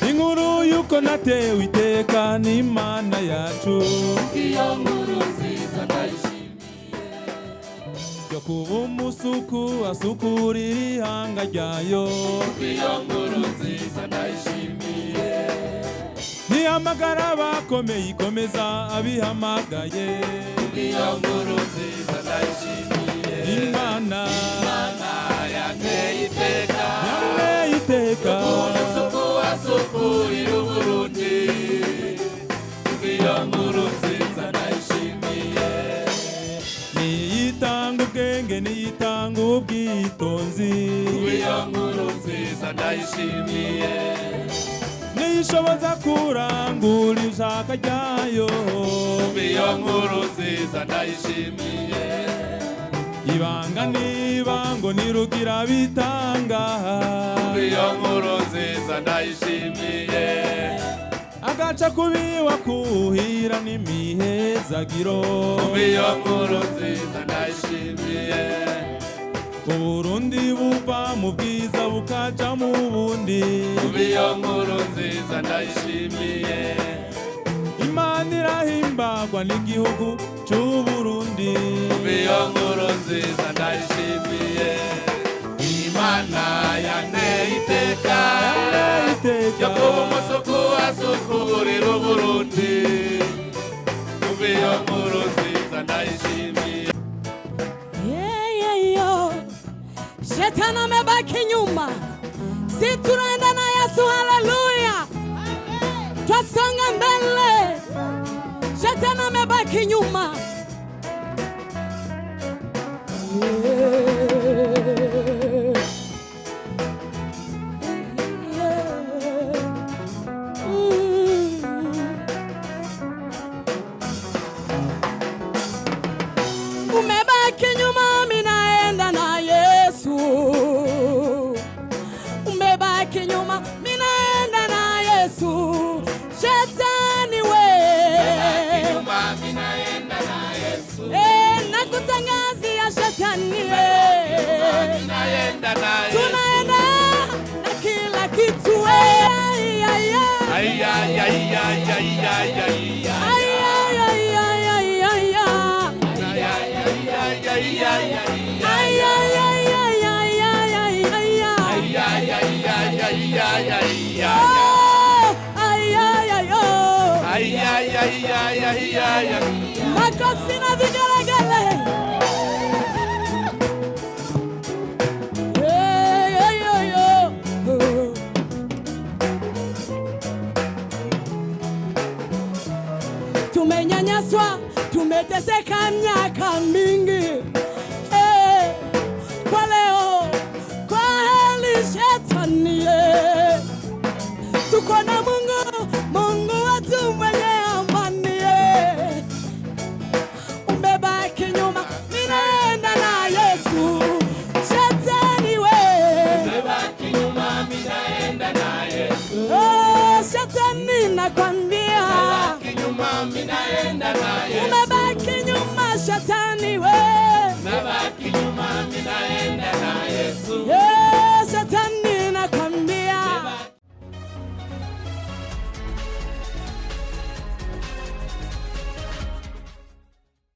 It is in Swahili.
Inkuru yuko natewe iteka n'Imana yacu, iyo nkuru nziza ndayishimiye. yo kuba umusuku asukurira ihanga ryayo, iyo nkuru nziza ndayishimiye. ntihamagara abakomeye ikomeza abihamagaye, iyo nkuru nziza ndayishimiye. Imana yanteye iteka, yanteye iteka, umusuku asukurira Uburundi, iyo nkuru nziza ndayishimiye. niyitanga ubwenge niyitanga ubwitonzi, iyo nkuru nziza ndayishimiye. niyishoboza kurangura ishaka ryayo, iyo nkuru nziza ndayishimiye. ibanga n'ibango nirugira bitanga, iyo nkuru nziza ndayishimiye. agaca kubiwa kuhira n'imihezagiro, iyo nkuru nziza ndayishimiye. Uburundi buva mu bwiza bukaja mu bundi, iyo nkuru nziza ndayishimiye. Imana irahimbagwa n'igihugu c'Uburundi, iyo nkuru nziza ndayishimiye. Imana yanteye iteka, yo kuba umusuku asukurira Uburundi, iyo nkuru nziza ndayishimiye. Shetani amebaki nyuma, si tunaenda na Yesu. Haleluya, twasonga mbele. Shetani amebaki nyuma. Umebaki nyuma, minaenda na Yesu. Umebaki nyuma, minaenda na Yesu. Shetani we, Minaenda na Yesu. nakutangazia shetani, Minaenda na Yesu. tunaenda na kila kitu. Makofi na vigelegele. Tumenyanyaswa, tumeteseka miaka mingi.